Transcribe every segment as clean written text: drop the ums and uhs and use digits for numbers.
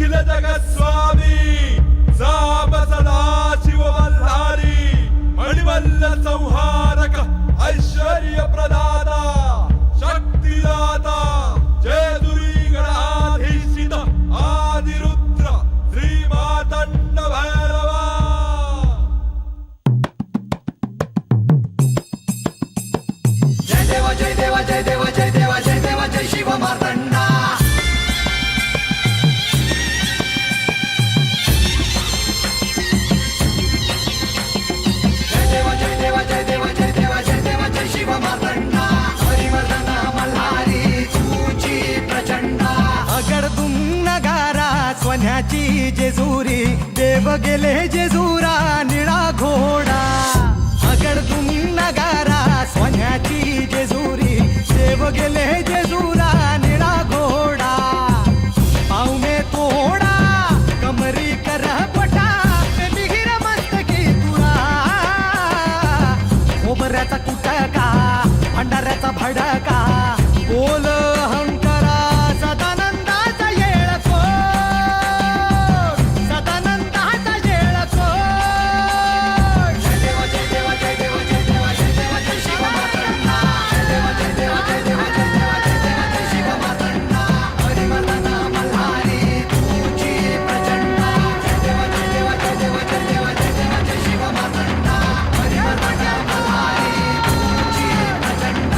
अखिल जगस्वामी साप सदा शिव वल्हारी मणिमल्ल संहारक ऐश्वर्य प्रदाता शक्तिदाता जय दुरी गणाधीशित आदिरुद्र श्री मातंड भैरवा। जय देव जय देव जय देव जय देव जय देव जय शिव मार्तंडा। जय देव जय देव जय देव जय देव जय देव जय शिव मार्तंडा। हरिवर्धन मल्हारी तुझी प्रचंड। अगडदुम नगारा सोन्याची जेजुरी देव गेले जेजुरा निळा घोडा। अगडदुम नगारा सोन्याची जेजुरी देव गेले जेजुरा निळा घोडा। पाव में तोडा कमरी कर पटा मिहिर मस्तकी तुरा। खोबऱ्याचा कुटका भंडाऱ्याचा भडका बोल अहंकारा सदानंदाचा येळकोट सदानंदाचा येळकोट। जय देव जय देव जय देव जय देव जय देव जय शिव मार्तंडा। जय देव जय देव जय देव जय देव जय देव जय शिव मार्तंडा। हरिवर्धन मल्हारी तुझी प्रचंड। जय देव जय देव जय देव जय देव जय देव जय शिव मार्तंडा। हरिवर्धन मल्हारी तुझी प्रचंड।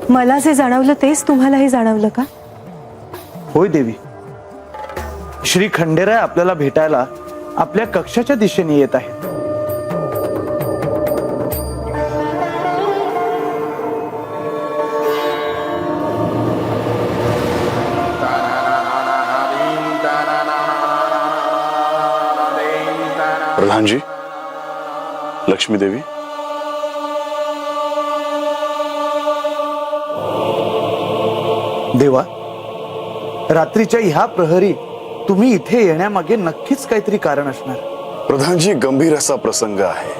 मला जे जाणवलं तेच तुम्हालाही जाणवलं का? होय देवी, श्री खंडेराय आपल्याला भेटायला आपल्या कक्षाच्या दिशेने येत आहेत. प्रधानजी, लक्ष्मी देवी, देवा, रात्रीच्या ह्या प्रहरी तुम्ही इथे येण्यामागे नक्कीच काहीतरी कारण असणार. प्रधानजी, गंभीर असा प्रसंग आहे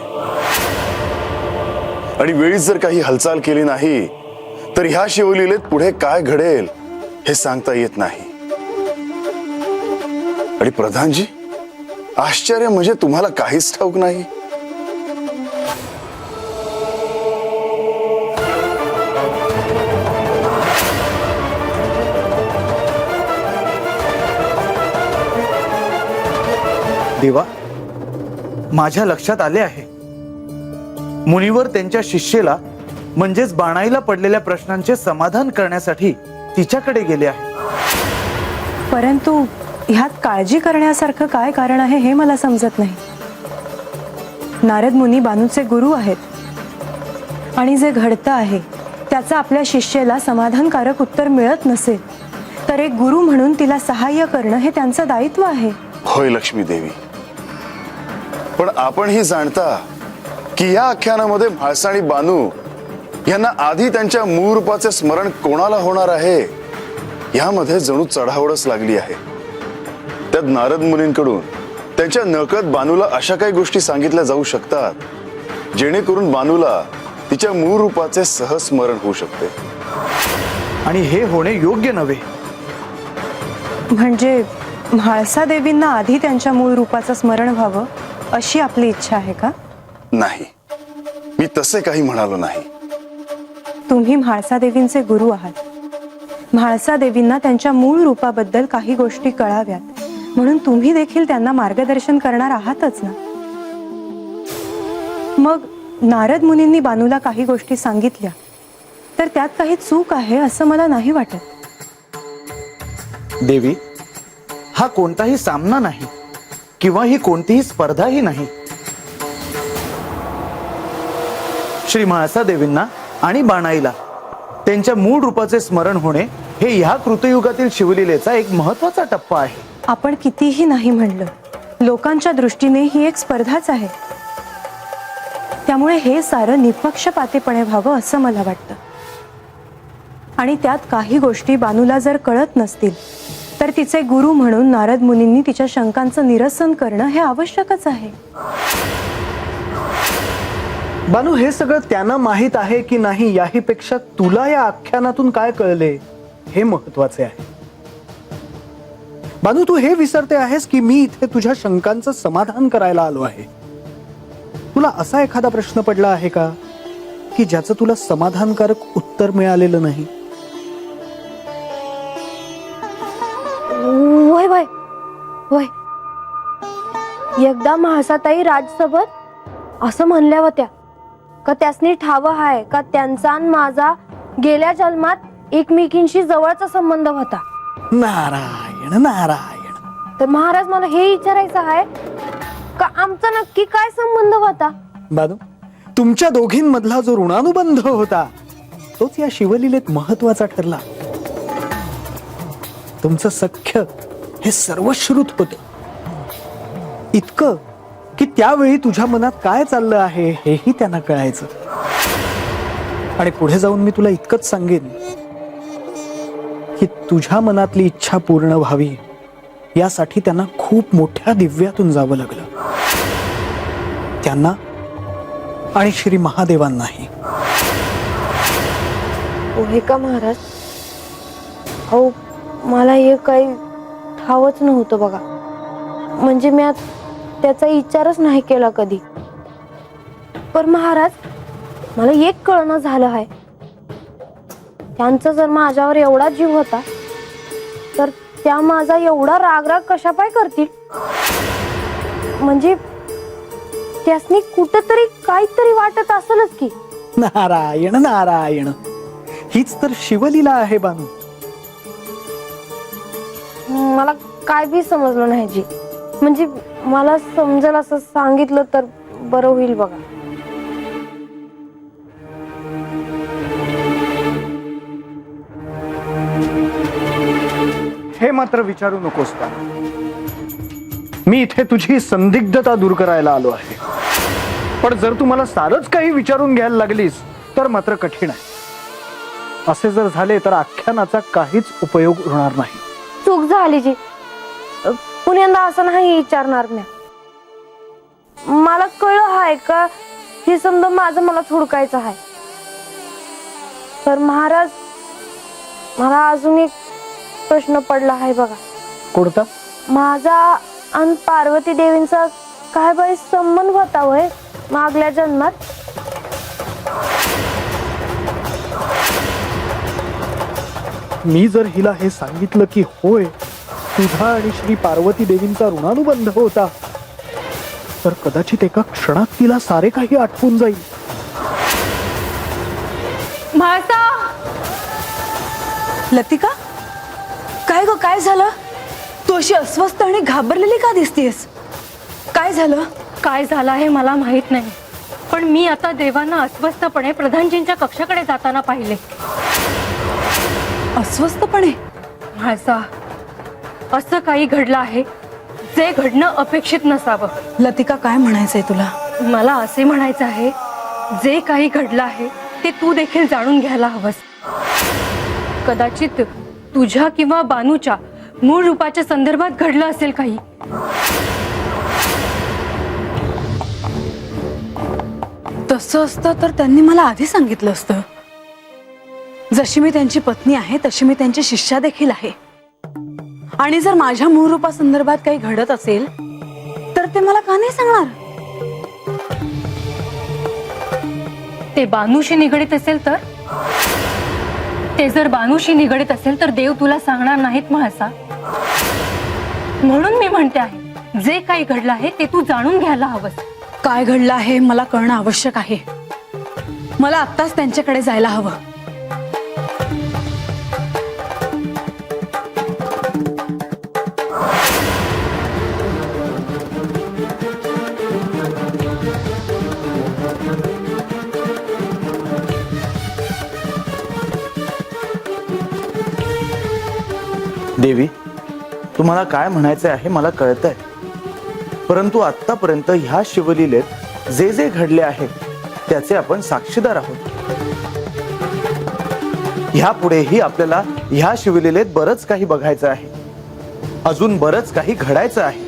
आणि वेळीच जर काही हालचाल केली नाही तर ह्या शिवलीलेत पुढे काय घडेल हे सांगता येत नाही. आणि प्रधानजी, आश्चर्य म्हणजे तुम्हाला काहीच ठाऊक नाही. देवा, माझ्या लक्षात आले आहे. मुनिवर त्यांच्या शिष्येला म्हणजेच बाणाईला पडलेल्या प्रश्नांचे समाधान करण्यासाठी तिच्याकडे गेले आहे. परंतु ह्यात काळजी करण्यासारखं काय कारण आहे हे मला समजत नाही. नारद मुनी बानूचे गुरु आहेत आणि जे घडतं आहे त्याचं आपल्या शिष्येला समाधानकारक उत्तर मिळत नसेल तर एक गुरु म्हणून तिला सहाय्य करणं हे त्यांचं दायित्व आहे. होय लक्ष्मी देवी, पण आपणही जाणता की या आख्यानामध्ये म्हाळसा आणि बानू यांना आधी त्यांच्या मूळ रूपाचे स्मरण कोणाला होणार आहे यामध्ये जणू चढाओढच लागली आहे. त्यात नारद मुनींकडून त्यांच्या नकळत बानूला अशा काही गोष्टी सांगितल्या जाऊ शकतात जेणेकरून बानूला तिच्या मूळ रूपाचे सहज स्मरण होऊ शकते. आणि हे होणे योग्य नव्हे. म्हणजे म्हाळसा देवींना आधी त्यांच्या मूळ रूपाचं स्मरण व्हावं अशी आपली इच्छा आहे का? नाही, मी तसे काही म्हणालो नाही. तुम्ही म्हाळसा देवींचे गुरु आहात. म्हाळसा देवींना त्यांच्या मूळ रूपाबद्दल काही गोष्टी कळाव्यात म्हणून तुम्ही देखील त्यांना मार्गदर्शन करणार आहातच ना. मग नारद मुनींनी बानूला काही गोष्टी सांगितल्या तर त्यात काही चूक आहे असं मला नाही वाटत. देवी, हा कोणताही सामना नाही किंवा ही कोणतीही स्पर्धाही नाही. श्री म्हाळसा देवींना आणि बाणाईला त्यांच्या मूळ रूपाचे स्मरण होणे हे ह्या कृतयुगातील शिवलीलेचा एक महत्त्वाचा टप्पा आहे. आपण कितीही नाही म्हणलं, लोकांच्या दृष्टीने ही एक स्पर्धाच आहे. त्यामुळे हे सारं निपक्षपातीपणे व्हावं असं मला वाटतं. आणि त्यात काही गोष्टी बानूला जर कळत नसतील तर तिचे गुरु म्हणून नारद मुनींनी तिच्या शंकांचं निरसन करणं हे आवश्यकच आहे. बानू, हे सगळं त्यांना माहित आहे की नाही याही पेक्षा तुला या आख्यानातून काय कळले हे महत्वाचे आहे. बानू, तू हे विसरते आहेस की मी इथे तुझ्या शंकांचं समाधान करायला आलो आहे. तुला असा एखादा प्रश्न पडला आहे का की ज्याचं तुला समाधानकारक उत्तर मिळालेलं नाही? वय वय वय एकदा म्हाळसाताई राजसभेत असं म्हणल्या होत्या का त्यासनी ठावं आहे का त्यांचा आणि माझा गेल्या जन्मात एकमेकींशी जवळचा संबंध होता. नारायण नारायण. तर महाराज, मला हे विचारायचं आहे का आमचा नक्की काय संबंध होता? बानू, तुमच्या दोघींमधला जो ऋणानुबंध होता तोच या शिवलीलेत महत्वाचा ठरला. तुमचं सख्य हे सर्वश्रुत होत, इतकं की त्यावेळी तुझ्या मनात काय चाललं आहे हेही त्यांना कळायचं. आणि पुढे जाऊन मी तुला इतकंच सांगेन की तुझ्या मनातली इच्छा पूर्ण व्हावी यासाठी त्यांना खूप मोठ्या दिव्यातून जावं लागलं, त्यांना आणि श्री महादेवांनाही. होय का महाराज? अहो, मला हे काही ठावच नव्हतं बघा. म्हणजे मी त्याचा विचारच नाही केला कधी. पण महाराज, मला एक कळणं झालं आहे, त्यांचा जर माझ्यावर एवढा जीव होता तर त्या माझा एवढा रागराग कशा पाय करतील? म्हणजे त्यासनी कुठंतरी काहीतरी वाटत असेलच की. नारायण नारायण, हीच तर शिवलीला आहे बानू. मला काय बी समजलं नाही जी. म्हणजे मला समजेल असं सांगितलं तर बरं होईल बघा. हे मात्र विचारू नकोस का, मी इथे तुझी संदिग्धता दूर करायला आलो आहे. पण जर तू मला सारच काही विचारून घ्यायला लागलीस तर मात्र कठीण आहे. असे जर झाले तर आख्यानाचा काहीच उपयोग होणार नाही. चूक झाली जी, पुण्यांदा असं नाही विचारणार मी. मला कळलं आहे का हे समजा माझं मला थोडकायचं आहे. तर महाराज, मला अजून एक प्रश्न पडला आहे बघा. कोणता? माझा आणि पार्वती देवींचा काय बाई संबंध होता होय मागल्या जन्मात? मी जर हिला हे सांगितलं की होय, तुझा आणि श्री पार्वती देवींचा ऋणानुबंध होता, तर कदाचित एका क्षणात तिला सारे काही आठवून जाईल. लतिका, काय ग, काय झालं? तू अशी अस्वस्थ आणि घाबरलेली का दिसतेस? काय झालं? काय झालं आहे मला माहित नाही, पण मी आता देवांना अस्वस्थपणे प्रधानजींच्या कक्षाकडे जाताना पाहिले. अस्वस्थपणे? माझा असं काही घडलं आहे जे घडणं अपेक्षित नसावं. लतिका, काय म्हणायचंय तुला? मला असे म्हणायचं आहे, जे काही घडलं आहे ते तू देखील जाणून घ्यायला हवंस. कदाचित तुझ्या किंवा बानूच्या मूळ रूपाच्या संदर्भात घडलं असेल काही. तसं असतं तर त्यांनी मला आधी सांगितलं असतं. जशी मी त्यांची पत्नी आहे तशी मी त्यांची शिष्या देखील आहे. आणि जर माझ्या मूळ रूपासंदर्भात काही घडत असेल तर ते मला का नाही सांगणार? ते बानूशी निगडीत असेल तर? ते जर बानूशी निगडीत असेल तर देव तुला सांगणार नाहीत म्हाळसा. म्हणून मी म्हणते आहे, जे काही घडलं आहे ते तू जाणून घ्यायला हवंस. काय घडलं आहे मला कळणं आवश्यक आहे. मला आत्ताच त्यांच्याकडे जायला हवं. देवी, तुम्हाला काय म्हणायचं आहे मला कळतंय, परंतु आतापर्यंत ह्या शिवलीलेत जे जे घडले आहे त्याचे आपण साक्षीदार आहोत. ह्यापुढेही आपल्याला ह्या शिवलीलेत बरंच काही बघायचं आहे, अजून बरंच काही घडायचं आहे.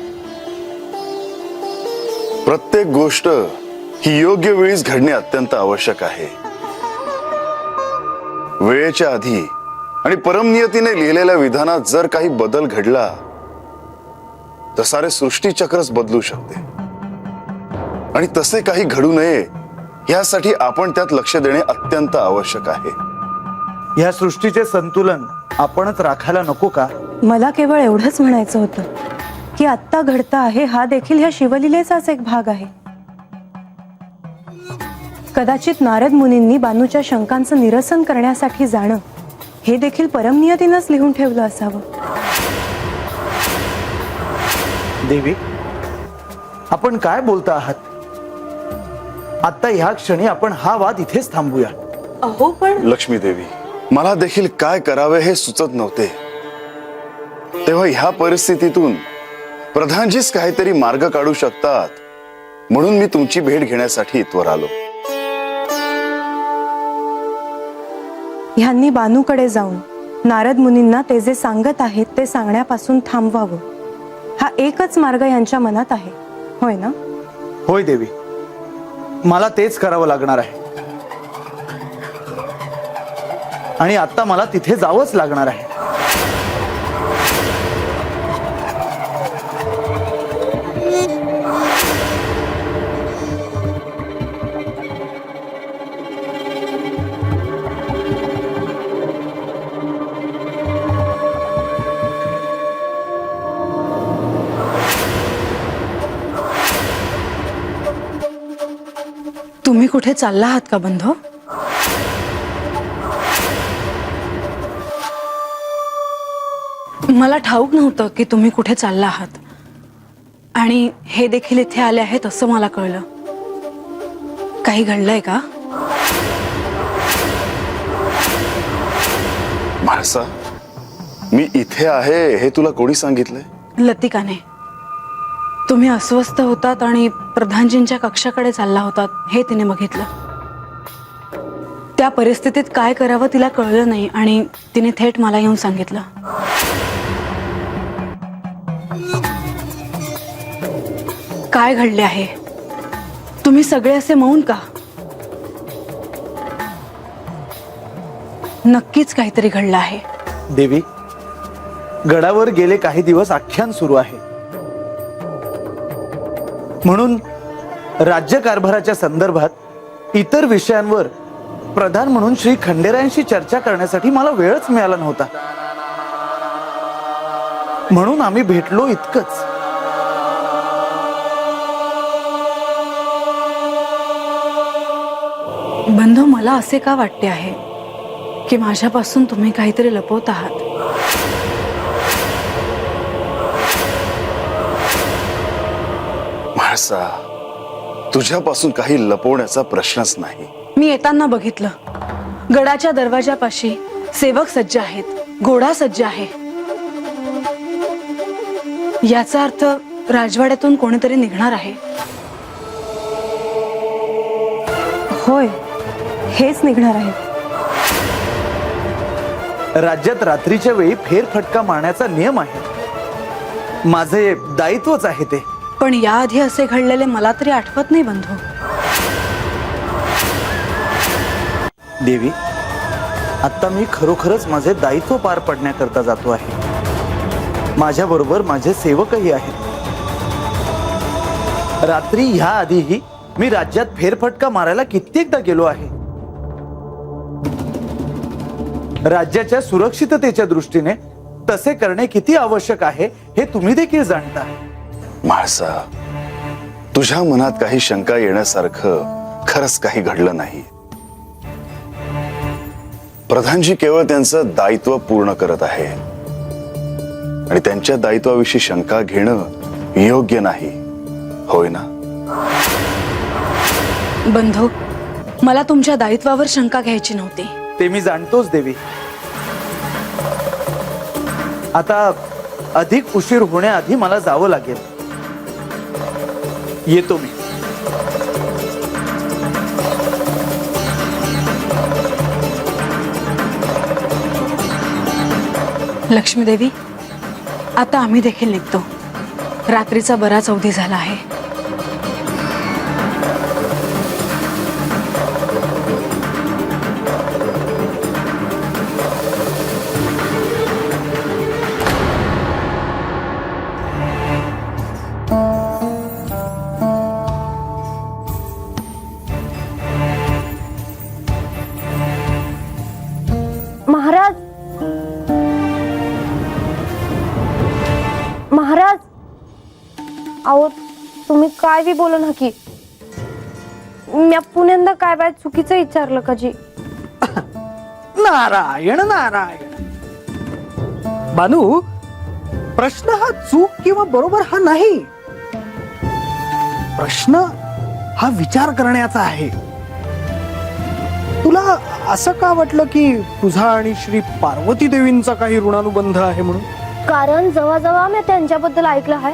प्रत्येक गोष्ट ही योग्य वेळीच घडणे अत्यंत आवश्यक आहे. वेळेच्या आधी आणि परमनियतीने लिहिलेल्या विधानात जर काही बदल घडला तर सारे सृष्टीचक्रच बदलू शकते. आणि तसे काही घडू नये यासाठी आपण त्यात लक्ष देणे अत्यंत आवश्यक आहे. ह्या सृष्टीचे संतुलन आपणच राखायला नको का? मला केवळ एवढंच म्हणायचं होतं की आत्ता घडतं आहे हा देखील ह्या शिवलीलेचाच एक भाग आहे. कदाचित नारद मुनींनी बानूच्या शंकांचं निरसन करण्यासाठी जाणं हे देखील परमनियतीनंच लिहून ठेवलं असावं. देवी, आपण काय बोलता आहात? आता ह्या क्षणी आपण हा वाद इथेच थांबूया. अहो पण लक्ष्मी देवी, मला देखील काय करावे हे सुचत नव्हते. तेव्हा ह्या परिस्थितीतून प्रधानजीच काहीतरी मार्ग काढू शकतात म्हणून मी तुमची भेट घेण्यासाठी इथवर आलो. ह्यांनी बानूकडे जाऊन नारद मुनींना ते जे सांगत आहेत ते सांगण्यापासून थांबवावं हा एकच मार्ग यांच्या मनात आहे, होय ना? होय देवी, मला तेच करावं लागणार आहे. आणि आता मला तिथे जावंच लागणार आहे. तुम्ही कुठे चालला आहात का बंधू? मला ठाऊक नव्हतं की तुम्ही कुठे चालला आहात आणि हे देखील इथे आले आहेत असं मला कळलं. काही घडलंय का? म्हाळसा, मी इथे आहे हे तुला कोणी सांगितलंय? लतिकाने. तुम्ही अस्वस्थ होतात आणि प्रधानजींच्या कक्षाकडे चालला होतात हे तिने बघितलं. त्या परिस्थितीत काय करावं तिला कळलं नाही आणि तिने थेट मला येऊन सांगितलं. काय घडले आहे? तुम्ही सगळे असे मौन का? नक्कीच काहीतरी घडलं आहे. देवी, गडावर गेले काही दिवस आख्यान सुरू आहे, म्हणून राज्यकारभाराच्या संदर्भात इतर विषयांवर प्रधान म्हणून श्री खंडेरायांशी चर्चा करण्यासाठी मला वेळच मिळाला नव्हता. म्हणून आम्ही भेटलो इतकंच. बंधू, मला असे का वाटते आहे की माझ्यापासून तुम्ही काहीतरी लपवत आहात? म्हाळसा, तुझ्यापासून काही लपवण्याचा प्रश्नच नाही. मी येताना बघितलं, गडाच्या दरवाजापाशी सेवक सज्ज आहेत, घोडा सज्ज आहे. याचा अर्थ राजवाड्यातून कोणीतरी निघणार आहे. होय, हेच निघणार आहे. राज्यात रात्रीच्या वेळी फेरफटका मारण्याचा नियम आहे, माझे दायित्वच आहे ते. पण याआधी असे घडलेले मला तरी आठवत नाही बंधू. देवी, आता मी खरोखरच माझे दायित्व पार पडण्याकरता जातो आहे. माझ्या बरोबर माझे सेवकही आहेत. रात्री ह्या आधीही मी राज्यात फेरफटका मारायला कित्येकदा गेलो आहे. राज्याच्या सुरक्षिततेच्या दृष्टीने तसे करणे किती आवश्यक आहे हे तुम्ही देखील जाणता. म्हाळसा, तुझ्या मनात काही शंका येण्यासारखं खरंच काही घडलं नाही. प्रधानजी केवळ त्यांचं दायित्व पूर्ण करत आहे आणि त्यांच्या दायित्वाविषयी शंका घेणं योग्य नाही, होय ना? बंधू, मला तुमच्या दायित्वावर शंका घ्यायची नव्हती. ते मी जाणतोच देवी. आता अधिक उशीर होण्याआधी मला जावं लागेल. येतो मी. लक्ष्मी देवी, आता आम्ही देखील निघतो. रात्रीचा बराच अवधी झाला आहे. महाराज, महाराज, अहो तुम्ही काय बी बोलू नकी. मी पुण्यांदा काय बाय चुकीचं विचारलं का जी? नारायण नारायण. बानू, प्रश्न हा चूक किंवा बरोबर हा नाही. प्रश्न हा विचार करण्याचा आहे. तुला असं का वाटलं की तुझा आणि श्री पार्वती देवींचा काही ऋणानुबंध आहे म्हणून? कारण जेव्हा जेव्हा मी त्यांच्याबद्दल ऐकलं आहे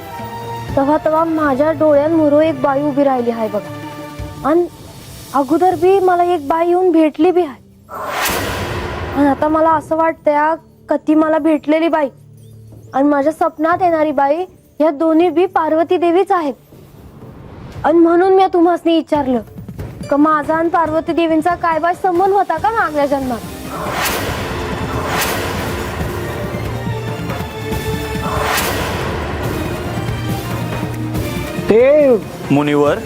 तेव्हा तेव्हा माझ्या डोळ्यांमुळे एक बाई उभी राहिली आहे बघा. आणि अगोदर बी मला एक बाई येऊन भेटली बी आहे. आणि आता मला असं वाटतंय का ती मला भेटलेली बाई आणि माझ्या स्वप्नात येणारी बाई या दोन्ही बी पार्वती देवीच आहेत. आणि म्हणून मी तुम्हाला विचारलं का माझा आणि पार्वती देवींचा काय बाय संबंध होता का मागल्या जन्मात? ते मुनिवर,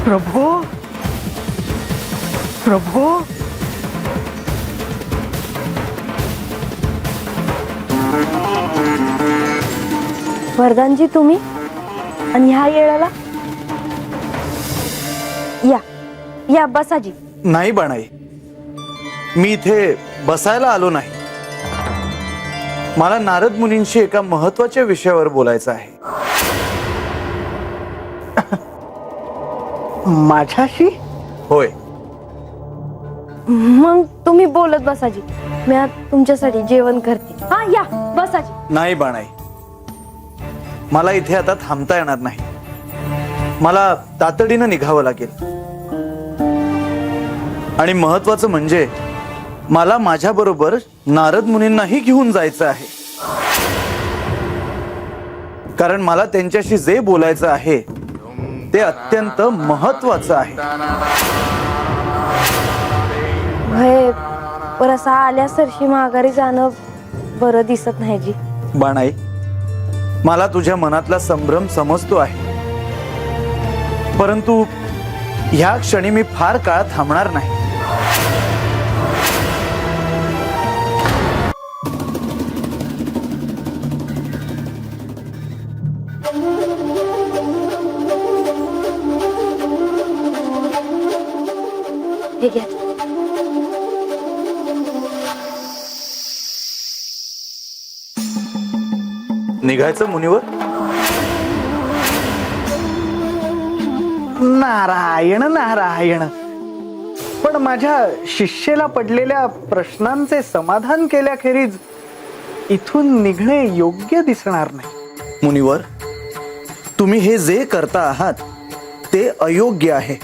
प्रभो प्रभो, वरदानजी तुम्ही आणि ह्या येळाला या या बसाजी. नाही बाणाई, मी इथे बसायला आलो नाही. मला नारद मुनींशी एका महत्वाच्या विषयावर बोलायचं आहे. माझ्याशी? होय. मग तुम्ही बोलत बसाजी, मी तुमच्यासाठी जेवण करते. हा या बसाजी. नाही बाणाई, मला इथे आता थांबता येणार नाही. मला तातडीनं निघावं लागेल. आणि महत्वाचं म्हणजे मला माझ्या बरोबर नारद मुनींनाही घेऊन जायचं आहे. कारण मला त्यांच्याशी जे बोलायचं आहे ते अत्यंत महत्वाचं आहे. होय, पर असं आल्यासरशी माघारी जाणं बरं दिसत नाही जी. बाणाई, मला तुझ्या मनातला संभ्रम समजतो आहे, परंतु ह्या क्षणी मी फार काळ थांबणार नाही. हे घ्या. निघायचं मुनिवर? नारायण नारायण. पण माझ्या शिष्येला पडलेल्या प्रश्नांचे समाधान केल्याखेरीज इथून निघणे योग्य दिसणार नाही. मुनिवर, तुम्ही हे जे करता आहात ते अयोग्य आहे.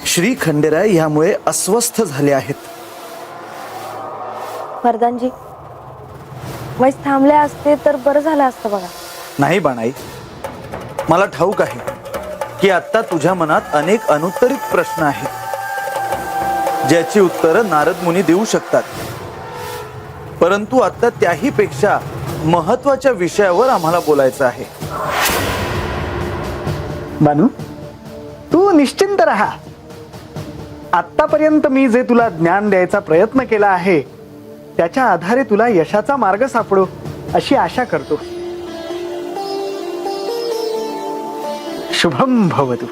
श्री खंडेराय यामुळे अस्वस्थ झाले आहेत. वरदानजी, वैस थांबले असते तर बरं झालं असतं बघा. नाही बाणाई, मला ठाऊक आहे की आता तुझ्या मनात अनेक अनुत्तरित प्रश्न आहेत ज्याची उत्तरं नारद मुनी देऊ शकतात. परंतु आता त्याही पेक्षा महत्वाच्या विषयावर आम्हाला बोलायचं आहे. बानू, तू निश्चिंत राहा. आतापर्यंत मी जे तुला ज्ञान द्यायचा प्रयत्न केला आहे त्याच्या आधारे तुला यशाचा मार्ग सापडो अशी आशा करतो. शुभम भवतु.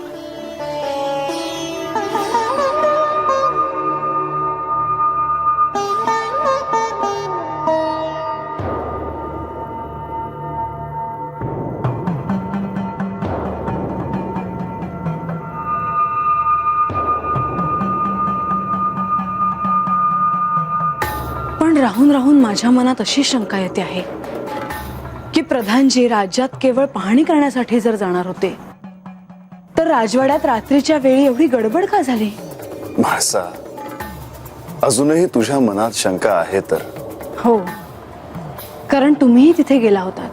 पण राहून राहून माझ्या मनात अशी शंका येते आहे की प्रधानजी राज्यात केवळ पाहणी करण्यासाठी जर जाणार होते तर राजवाड्यात रात्रीच्या वेळी एवढी गडबड का झाली? म्हाळसा, अजूनही तुझ्या मनात शंका आहे तर? हो, कारण तुम्हीही तिथे गेला होतात.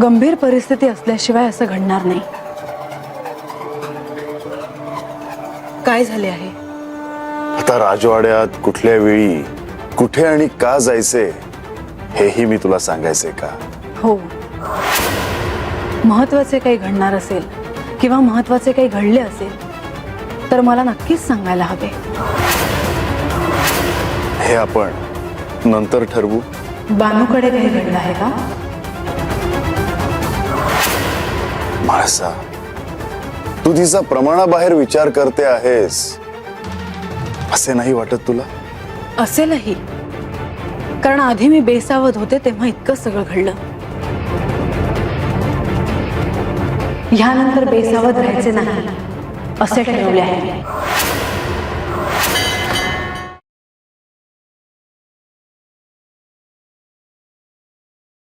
गंभीर परिस्थिती असल्याशिवाय असं घडणार नाही. काय झाले आहे? आता राजवाड्यात कुठल्या वेळी कुठे आणि का जायचे हेही मी तुला सांगायचे का? हो, महत्वाचे काही घडणार असेल किंवा महत्वाचे काही घडले असेल तर मला नक्कीच सांगायला हवे. हे आपण नंतर ठरवू. बानूकडे काही घडलं आहे का? म्हाळसा, तू तिचा प्रमाणाबाहेर विचार करते आहेस असे नाही वाटत तुला? असेलही, कारण आधी मी बेसावध होते तेव्हा इतकं सगळं घडलं. ह्यानंतर बेसावध राहायचे नाही असे ठरवले आहे.